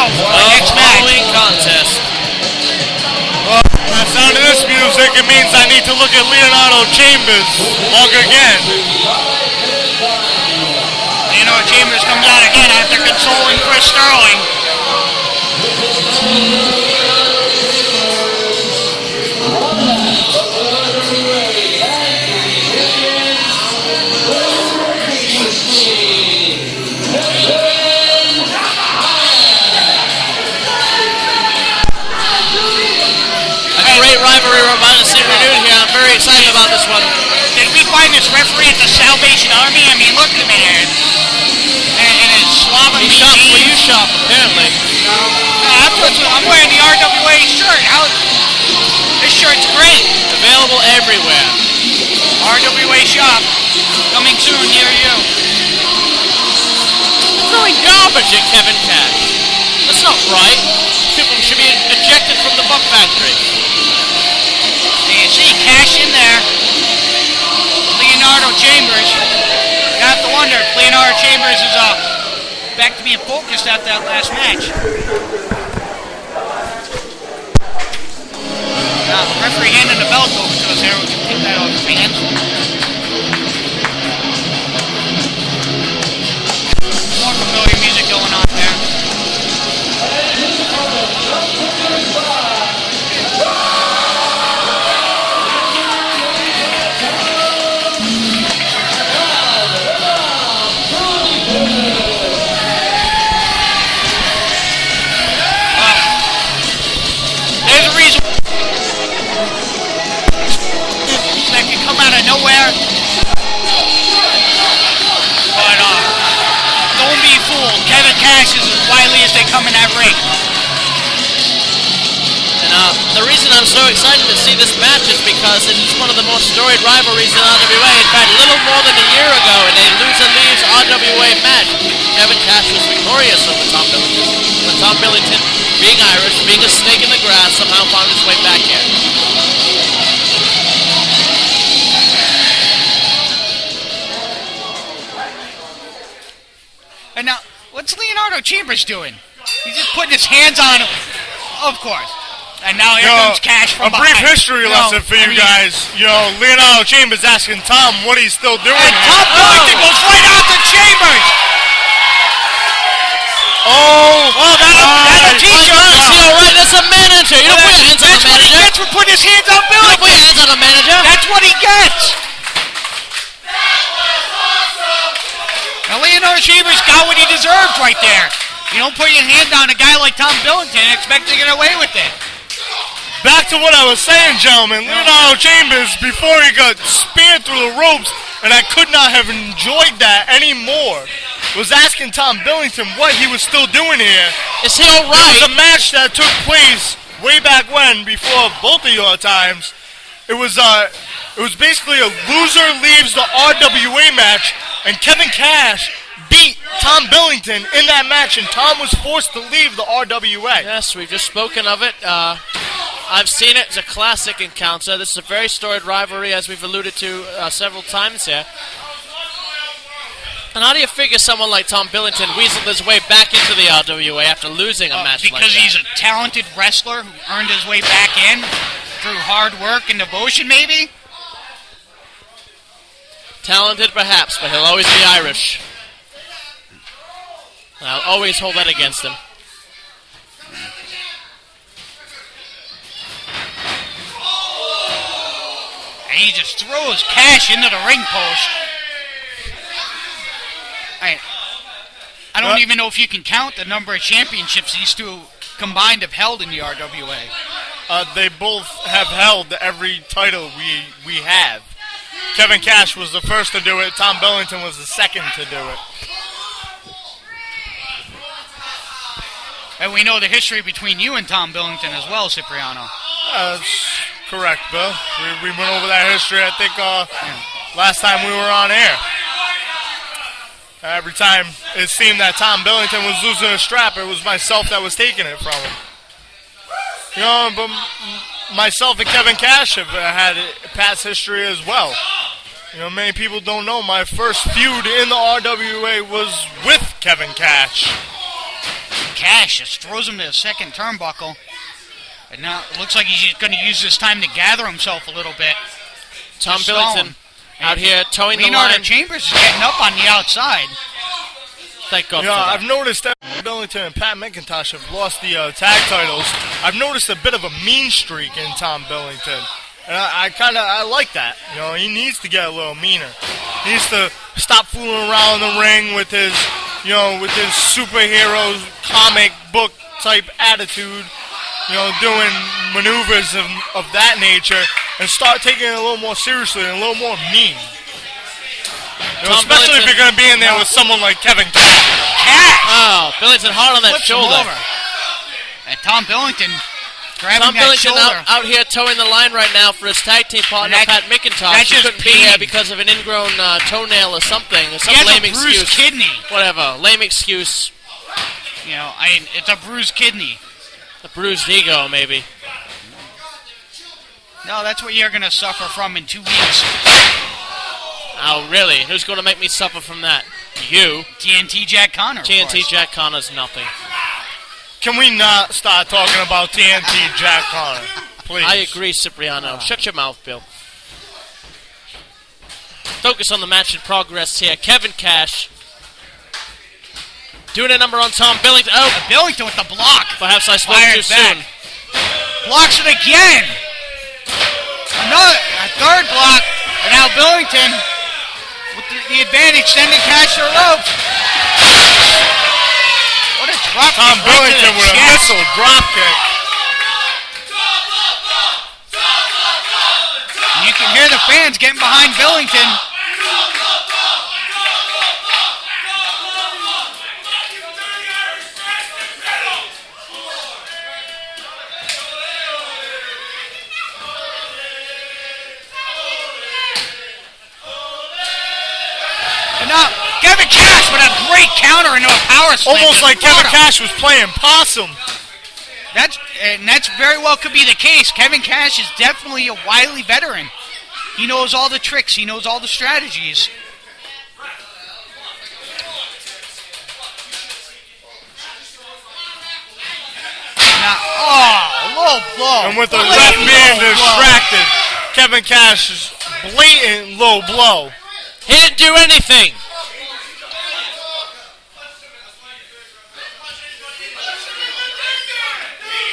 now for the next following contest. Well, the sound of this music, it means I need to look at Leonardo Chambers log again. Leonardo Chambers comes out again after consoling Chris Sterling. Rivalry we're about to see renewed here. I'm very excited about this one. Did we find this referee at the Salvation Army? I mean, look at him in here. And his slovenly jeans. Well, you shop, apparently. I'm wearing the RWA shirt. This shirt's great. Available everywhere. RWA shop. Coming soon near you. Throwing garbage at Kevin Cash. That's not right. People should be ejected from the Buck Factory. You see Cash in there. Leonardo Chambers. You have to wonder if Leonardo Chambers is back to being focused after that last match. Now the referee handing the belt over to us here. We can take that off his hands. More familiar music going on there. Nowhere. But don't be fooled. Kevin Cash is as wily as they come in that ring. And the reason I'm so excited to see this match is because it's one of the most storied rivalries in RWA. In fact, a little more than a year ago in a lose-and-leaves RWA match, Kevin Cash was victorious over Tom Billington. But Tom Billington, being Irish, being a snake in the grass, somehow found his way back here. And now, what's Leonardo Chambers doing? He's just putting his hands on him. Of course. And now here comes Cash from behind. A brief history lesson for you guys. You know, Leonardo Chambers asking Tom what he's still doing. And Tom Billington goes right out to Chambers. That's a t-shirt. All right, that's a manager. You don't put your hands on the manager. That's what he gets for putting his hands on Billington. You don't put your hands on the manager. That's what he gets. Now Leonardo Chambers got what he deserved right there. You don't put your hand on a guy like Tom Billington and expect to get away with it. Back to what I was saying, gentlemen. Leonardo Chambers, before he got speared through the ropes, and I could not have enjoyed that anymore, was asking Tom Billington what he was still doing here. Is he all right? It was a match that took place way back when, before both of your times. It was basically a loser leaves the RWA match, and Kevin Cash beat Tom Billington in that match, and Tom was forced to leave the RWA. Yes, we've just spoken of it. I've seen it. It's a classic encounter. This is a very storied rivalry, as we've alluded to several times here. And how do you figure someone like Tom Billington weaseled his way back into the RWA after losing a match like that? Because he's a talented wrestler who earned his way back in through hard work and devotion, maybe? Talented, perhaps, but he'll always be Irish. I'll always hold that against him. And he just throws Cash into the ring post. I don't even know if you can count the number of championships these two combined have held in the RWA. They both have held every title we have. Kevin Cash was the first to do it. Tom Billington was the second to do it. And we know the history between you and Tom Billington as well, Cipriano. That's correct, Bill. We went over that history, I think, last time we were on air. Every time it seemed that Tom Billington was losing a strap, it was myself that was taking it from him. You know, but myself and Kevin Cash have had past history as well. You know, many people don't know my first feud in the RWA was with Kevin Cash. Cash just throws him to the second turnbuckle. And now it looks like he's going to use this time to gather himself a little bit. Tom Billington out here towing the Leonardo line. Chambers is getting up on the outside. Thank God for Yeah, that. I've noticed that Billington and Pat McIntosh have lost the tag titles. I've noticed a bit of a mean streak in Tom Billington. And I like that. You know, he needs to get a little meaner. He needs to stop fooling around in the ring with his, with his superhero comic book type attitude. Doing maneuvers of that nature, and start taking it a little more seriously and a little more mean. Especially if you're going to be in there with someone like Kevin Cash. Oh, Billington hard on that Flips shoulder. him over. And Tom Billington grabbing Tom that Billington shoulder. out here towing the line right now for his tag team partner, Pat McIntosh. That's He just couldn't be here pain. because of an ingrown toenail or something. Or some He has lame a bruised excuse. kidney. Whatever, lame excuse. It's a bruised kidney. A bruised ego, maybe. No, that's what you're going to suffer from in 2 weeks. Oh, really? Who's going to make me suffer from that? You. TNT Jack Connor. of TNT course. Jack Connor's nothing. Can we not start talking about TNT Jack Connor, please? I agree, Cipriano. Shut your mouth, Bill. Focus on the match in progress here. Kevin Cash doing a number on Tom Billington. Oh, Billington with the block. perhaps I spoke Fires too back. soon. Blocks it again. A third block. And now Billington with the advantage, sending Cash to the ropes. What a drop Tom kick right to Billington the with a chest. missile drop kick. And you can hear the fans getting behind Billington. And now Kevin Cash with a great counter into a power slam. Almost like Kevin Cash was playing possum. That's very well could be the case. Kevin Cash is definitely a wily veteran. He knows all the tricks. He knows all the strategies. Now, low blow. And with the Blatant left being low blow. distracted, Kevin Cash's blatant low blow. He didn't do anything.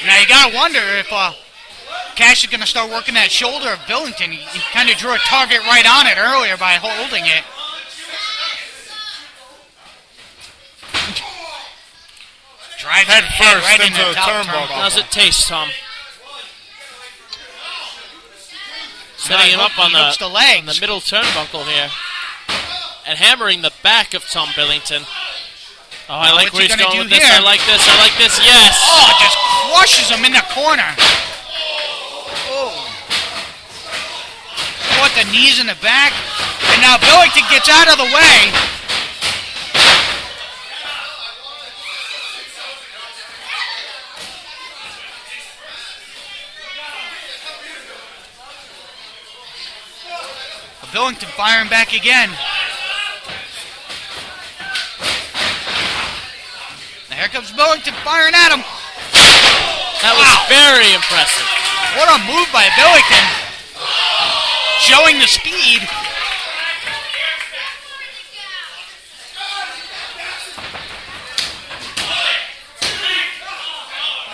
Now you gotta wonder if Cash is gonna start working that shoulder of Billington. He kind of drew a target right on it earlier by holding it. Drives Head his first right into into the the top turnbuckle. turnbuckle. How's it taste, Tom? Setting him up on He hooks the legs. the middle turnbuckle here. And hammering the back of Tom Billington. Oh, I Now like what's where he he's gonna going do with this. here? I like this. I like this. Yes. Oh, just crushes him in the corner. Oh. What, the knees in the back? And now Billington gets out of the way. Billington firing back again. Now here comes Billington firing at him. That was very impressive. What a move by Billington. Showing the speed.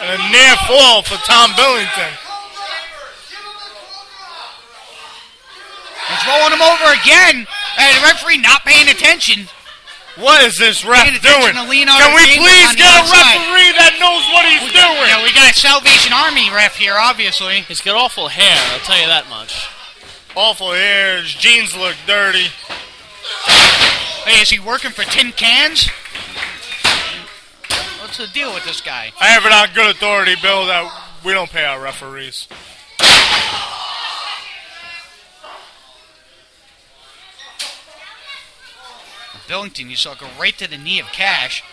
And a near fall for Tom Billington. He's rolling him over again. And the referee not paying attention. What is this ref Paying attention doing? to Leonardo Can we Chambers please on the get a outside. referee that knows what he's doing? Yeah, we got a Salvation Army ref here, obviously. He's got awful hair, I'll tell you that much. Awful hair. His jeans look dirty. Hey, is he working for tin cans? What's the deal with this guy? I have it on good authority, Bill, that we don't pay our referees. Billington, you saw go right to the knee of Cash.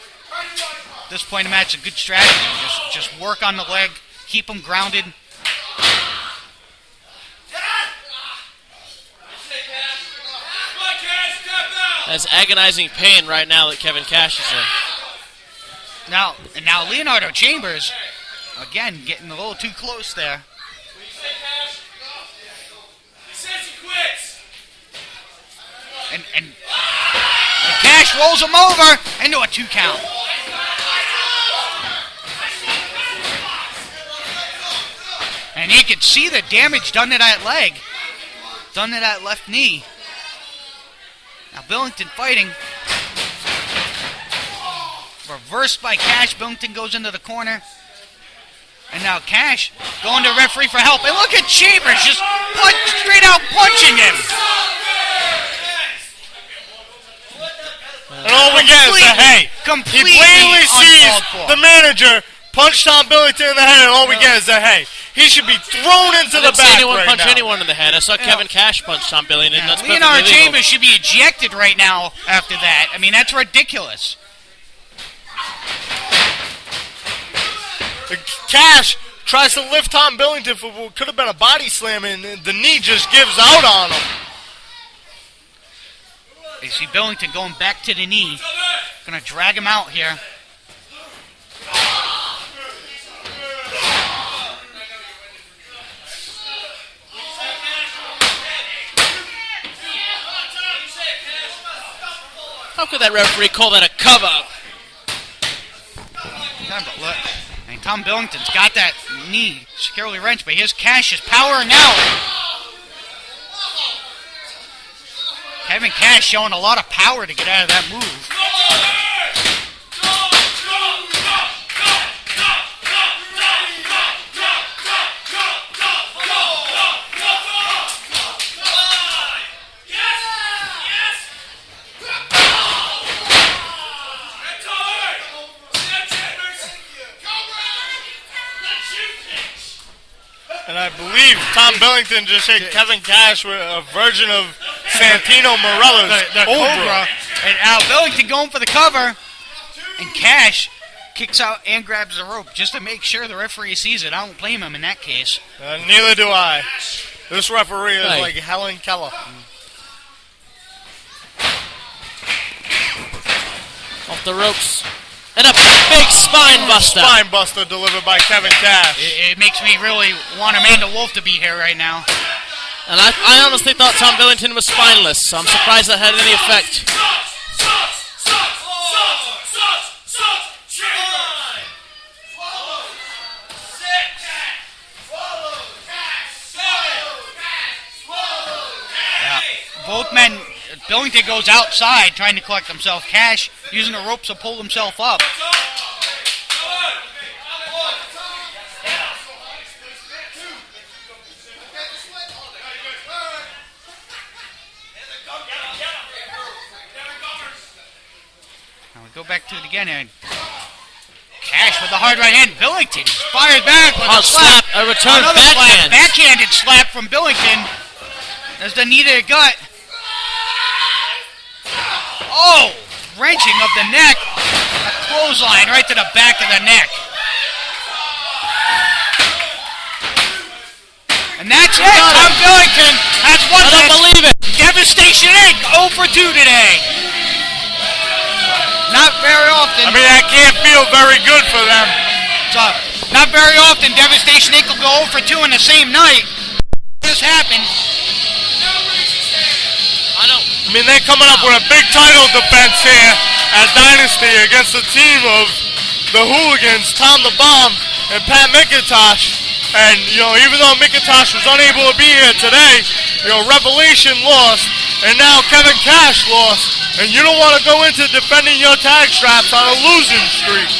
At this point in the match, a good strategy. Just work on the leg, keep him grounded. That's agonizing pain right now that Kevin Cash is in. Now Leonardo Chambers, again, getting a little too close there. And Kash rolls him over into a 2 count. And you can see the damage done to that leg, done to that left knee. Now Billington fighting. Reversed by Kash. Billington goes into the corner. And now Kash going to referee for help. And look at Chambers just straight out punching him. And all we get is the hey. Completely He blatantly sees uncalled for. the manager punch Tom Billington in the head, and all we get is the hey. He should be thrown into the I didn't see back anyone right punch now. anyone in the head. I saw Kevin Cash punch Tom Billington. Yeah, That's Leonardo perfectly legal. Chambers should be ejected right now after that. I mean, that's ridiculous. Cash tries to lift Tom Billington for what could have been a body slam, and the knee just gives out on him. You see Billington going back to the knee. Gonna drag him out here. How could that referee call that a cover? Look, and Tom Billington's got that knee securely wrenched, but here's Kash is powering out. Kevin Cash showing a lot of power to get out of that move. And I believe Tom Billington just hit Kevin Cash with a version of Santino Morella's the Cobra. And now Billington going for the cover. And Cash kicks out and grabs the rope just to make sure the referee sees it. I don't blame him in that case. Neither do I. This referee is like Helen Keller. Off the ropes. And a big spine buster. Spine buster delivered by Kevin Cash. It makes me really want Amanda Wolf to be here right now. And I honestly thought Tom Billington was spineless, so I'm surprised that had any effect. Yeah, both men, Billington goes outside trying to collect himself. Cash using the ropes to pull himself up. Now we go back to it again, and Cash with the hard right hand. Billington fires back with a slap. A return Another backhand. slap. Backhanded slap from Billington. There's the knee to the gut. Oh, wrenching of the neck. A clothesline right to the back of the neck. And that's it. Tom Billington has won I don't this. believe it. Devastation Inc. 0 for 2 today. Not very often. I mean, that can't feel very good for them. Not very often Devastation Inc. will go 0 for 2 in the same night. This happened. I mean, they're coming up with a big title defense here at Dynasty against the team of the Hooligans, Tom the Bomb and Pat McIntosh. And, even though McIntosh was unable to be here today, Revelation lost, and now Kevin Cash lost. And you don't want to go into defending your tag straps on a losing streak.